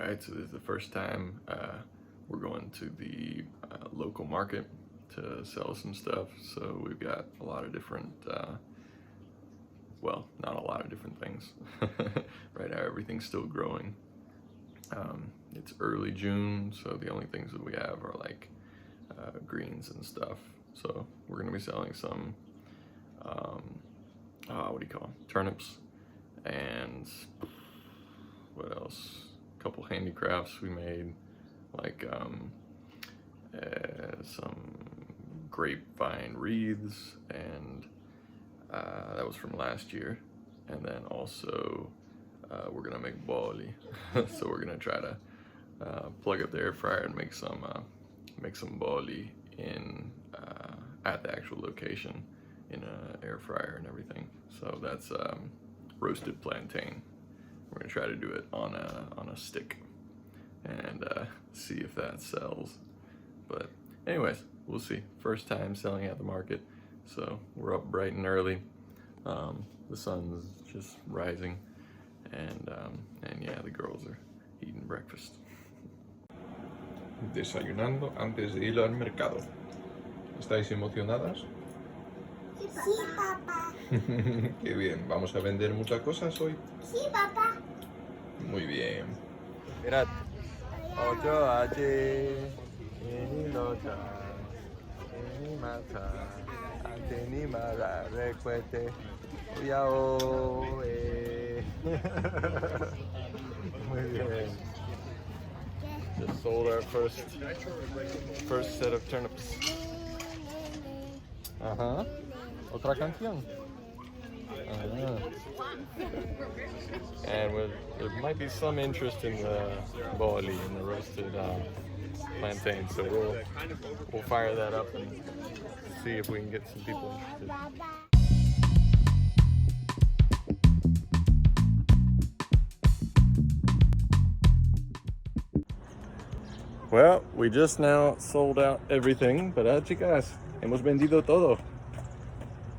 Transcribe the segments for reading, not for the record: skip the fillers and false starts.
Alright, so this is the first time we're going to the local market to sell some stuff. So we've got a lot of different, well, not a lot of different things. Right now everything's still growing. It's early June, so the only things that we have are like greens and stuff. So we're gonna be selling some, what do you call them? Turnips, and what else? A couple handicrafts we made, like some grapevine wreaths, and that was from last year. And then also we're gonna make boli. So we're gonna try to plug up the air fryer and make some boli in at the actual location in an air fryer and everything. So that's roasted plantain. We're gonna try to do it on a stick and see if that sells. But anyways, we'll see. First time selling at the market, so we're up bright and early. The sun's just rising, and yeah, the girls are eating breakfast. Desayunando antes de ir al mercado. ¿Estáis emocionadas? Sí, papá. Qué bien. ¿Vamos a vender muchas cosas hoy? Sí, papá. Muy bien. Mirad. Ocho aje, ni locha, ni mata, ante ni mara, recuete, uyao, Muy bien. Just sold our first set of turnips. Otra canción. And there might be some interest in the boli and the roasted plantain, so we'll fire that up and see if we can get some people interested. Well, we just now sold out everything, but chicas, hemos vendido todo.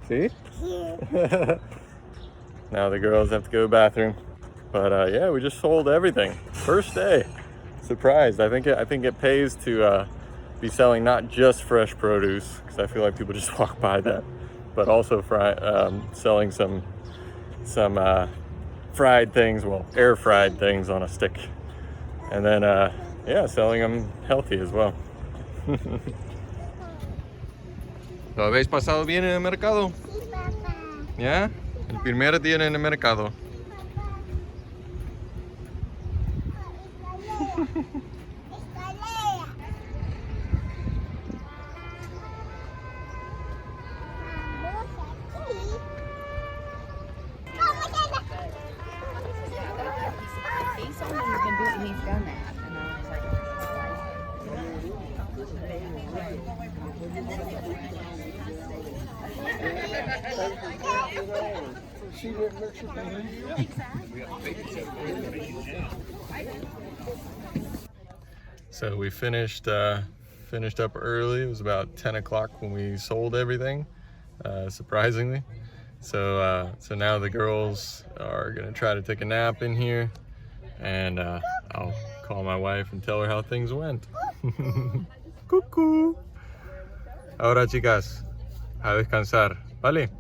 See? Now the girls have to go to the bathroom, but yeah, we just sold everything. First day. Surprised. I think it pays to be selling not just fresh produce, because I feel like people just walk by that, but also selling some fried things, well, air fried things on a stick, and then yeah, selling them healthy as well. ¿Lo habéis pasado bien en el mercado? Sí, papá. ¿Ya? El primer día en el mercado. Escalera. Vamos aquí. He's told me he's been doing, he's done that, and I was like, So we finished up early. It was about 10 o'clock when we sold everything, surprisingly. So now the girls are gonna try to take a nap in here, and I'll call my wife and tell her how things went. Cuckoo. Ahora, chicas, a descansar, ¿vale?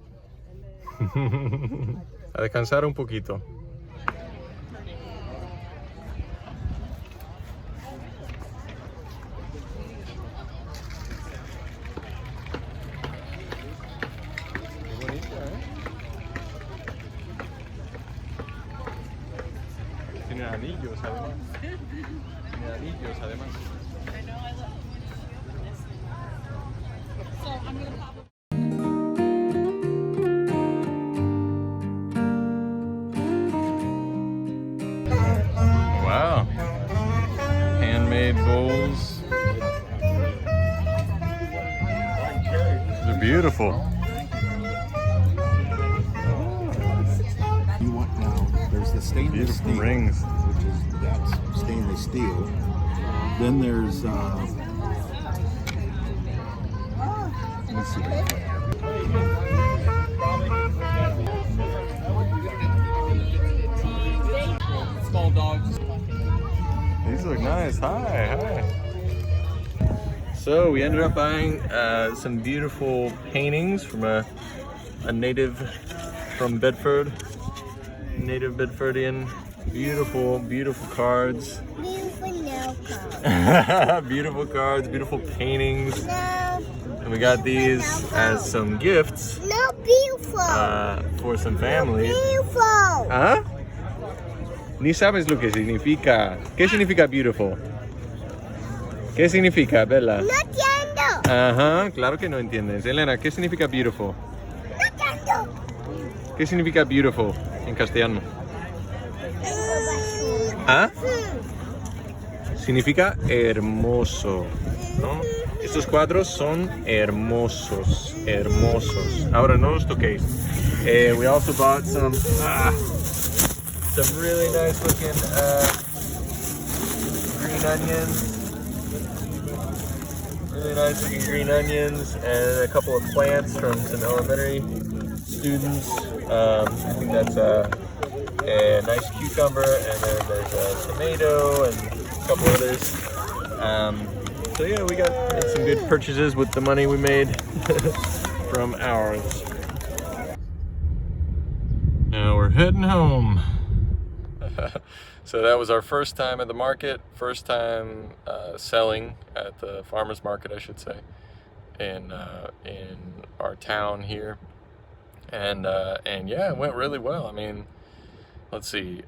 A descansar un poquito. Qué bonita, ¿eh? Tiene anillos, además. Tiene anillos, además. Wow. Handmade bowls. They're beautiful. You want now, there's the stainless Beautiful steel, rings. which is that's stainless steel. Then there's let me see. Small dogs. These look nice. Hi. So we ended up buying some beautiful paintings from a native from Bedford, native Bedfordian. Beautiful cards. Beautiful nail color. Beautiful cards, beautiful paintings. No. And we got these as some gifts No, beautiful. for some family. Beautiful. ¿Ah? Ni sabes lo que significa. ¿Qué significa beautiful? ¿Qué significa, Bella? No entiendo. Ajá, claro que no entiendes. Elena, ¿qué significa beautiful? No entiendo. ¿Qué significa beautiful en castellano? ¿Ah? Significa hermoso, ¿no? Estos cuadros son hermosos. Ahora no los toquéis. We also bought some really nice looking green onions. Really nice looking green onions and a couple of plants from some elementary students. I think that's a nice cucumber, and then there's a tomato and a couple others. So yeah, we got some good purchases with the money we made from ours. Now we're heading home. So that was our first time at the market, first time selling at the farmer's market, I should say, in our town here. And yeah, it went really well. I mean, let's see,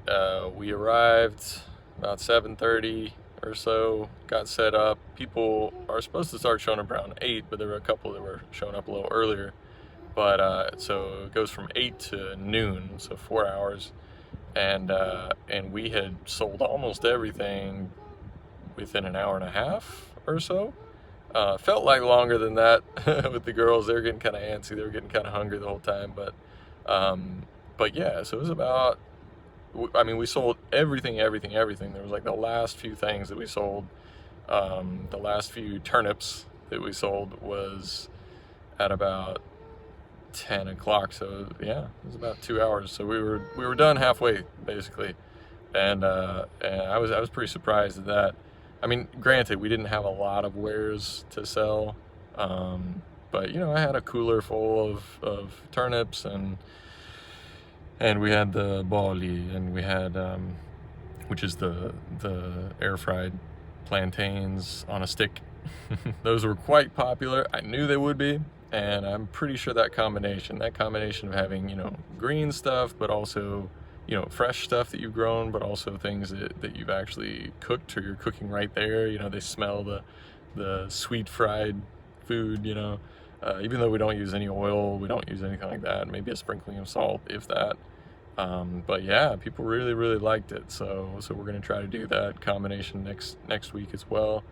we arrived about 7:30 or so, got set up. People are supposed to start showing up around 8, but there were a couple that were showing up a little earlier. But so it goes from 8 to noon, so 4 hours. And we had sold almost everything within an hour and a half or so. Felt like longer than that with the girls. They were getting kind of antsy. They were getting kind of hungry the whole time. But yeah, so it was about, I mean, we sold everything. There was like the last few things that we sold. The last few turnips that we sold was at about 10 o'clock. So yeah, it was about 2 hours. So we were done halfway basically. And I was pretty surprised at that. I mean, granted, we didn't have a lot of wares to sell, but you know, I had a cooler full of turnips, and we had the boli, and we had which is the air fried plantains on a stick. Those were quite popular. I knew they would be, and I'm pretty sure that combination of having, you know, green stuff, but also, you know, fresh stuff that you've grown, but also things that you've actually cooked, or you're cooking right there. You know, they smell the sweet fried food, you know, even though we don't use any oil, we don't use anything like that, maybe a sprinkling of salt, if that. But yeah, people really liked it. So we're going to try to do that combination next week as well.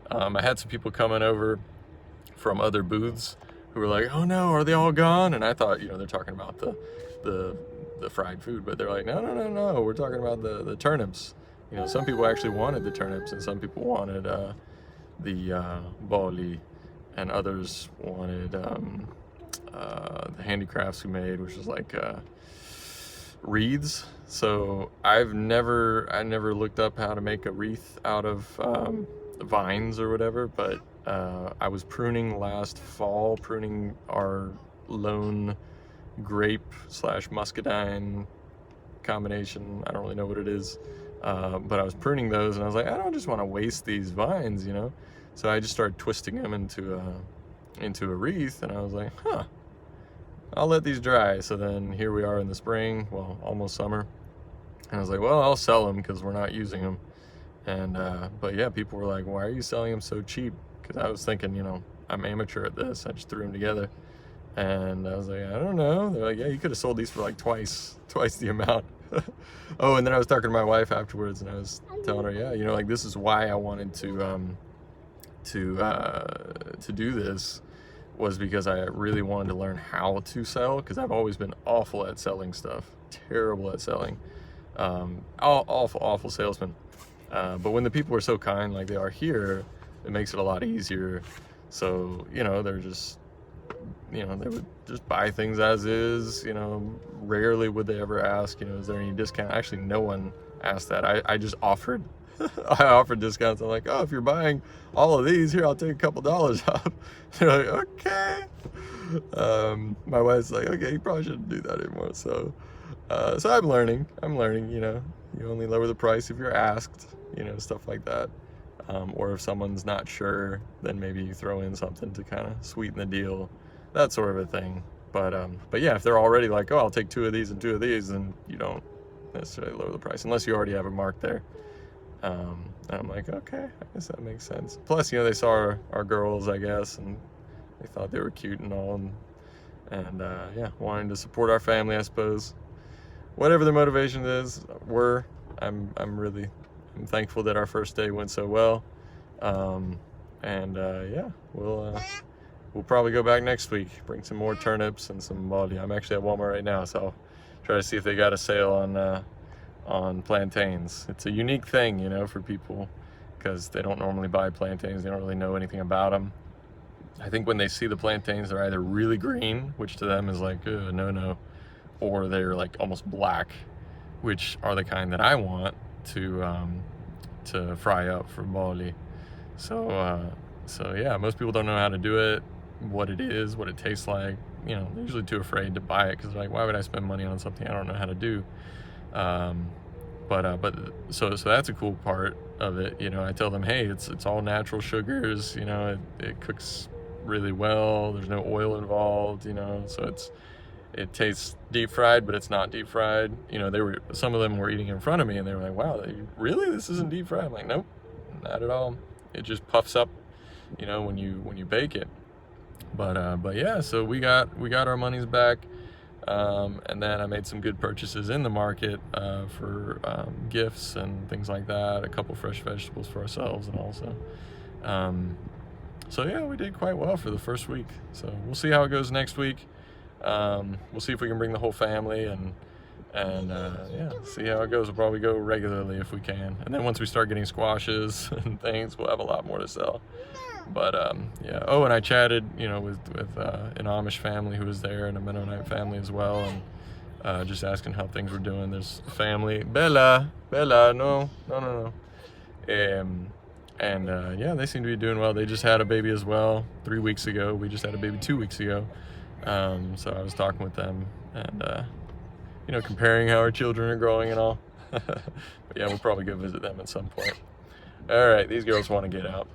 I had some people coming over from other booths who were like, oh no, are they all gone? And I thought, you know, they're talking about the fried food, but they're like, no, we're talking about the turnips. You know, some people actually wanted the turnips, and some people wanted the boli, and others wanted the handicrafts we made, which is like wreaths. So I never looked up how to make a wreath out of vines or whatever, but I was pruning last fall, pruning our lone grape / muscadine combination. I don't really know what it is, but I was pruning those, and I was like, I don't just want to waste these vines, you know. So I just started twisting them into a wreath, and I was like, I'll let these dry. So then here we are in the spring, well, almost summer, and I was like, well, I'll sell them because we're not using them. And but yeah, people were like, why are you selling them so cheap? Because I was thinking, you know, I'm amateur at this. I just threw them together. And I was like, I don't know. They're like, yeah, you could have sold these for like twice the amount. Oh, and then I was talking to my wife afterwards, and I was telling her, yeah, you know, like, this is why I wanted to do this, was because I really wanted to learn how to sell, because I've always been awful at selling stuff, terrible at selling, awful salesman. But when the people are so kind like they are here, it makes it a lot easier. So, you know, they're just, you know, they would just buy things as is, you know, rarely would they ever ask, you know, is there any discount? Actually, no one asked that. I just offered. I offered discounts. I'm like, oh, if you're buying all of these, here, I'll take a couple dollars off. They're like, okay. My wife's like, okay, you probably shouldn't do that anymore. So I'm learning, you know, you only lower the price if you're asked, you know, stuff like that. Or if someone's not sure, then maybe you throw in something to kind of sweeten the deal, that sort of a thing. But yeah, if they're already like, oh, I'll take 2 of these and 2 of these, then you don't necessarily lower the price unless you already have a mark there. And I'm like, okay, I guess that makes sense. Plus, you know, they saw our girls, I guess, and they thought they were cute and all, and yeah, wanting to support our family, I suppose. Whatever their motivation is, I'm thankful that our first day went so well. Yeah, we'll probably go back next week, bring some more turnips and some bali. I'm actually at Walmart right now, so I'll try to see if they got a sale on plantains. It's a unique thing, you know, for people because they don't normally buy plantains. They don't really know anything about them. I think when they see the plantains, they're either really green, which to them is like, no, or they're like almost black, which are the kind that I want to fry up for bali. So yeah, most people don't know how to do it, what it is, what it tastes like. You know, they're usually too afraid to buy it because like, why would I spend money on something I don't know how to do? So that's a cool part of it. You know, I tell them, hey, it's all natural sugars. You know, it cooks really well. There's no oil involved. You know, so it tastes deep fried, but it's not deep fried. You know, some of them were eating in front of me, and they were like, wow, really? This isn't deep fried? I'm like, nope, not at all. It just puffs up, you know, when you bake it. But yeah, so we got our monies back. And then I made some good purchases in the market for gifts and things like that, a couple fresh vegetables for ourselves and also. So yeah, we did quite well for the first week. So we'll see how it goes next week. We'll see if we can bring the whole family and yeah, see how it goes. We'll probably go regularly if we can. And then once we start getting squashes and things, we'll have a lot more to sell. But yeah. Oh, and I chatted, you know, with an Amish family who was there and a Mennonite family as well, and just asking how things were doing. There's a family, Bella, no. And yeah, they seem to be doing well. They just had a baby as well 3 weeks ago. We just had a baby 2 weeks ago. So I was talking with them and you know, comparing how our children are growing and all. But yeah, we'll probably go visit them at some point. All right, these girls want to get out.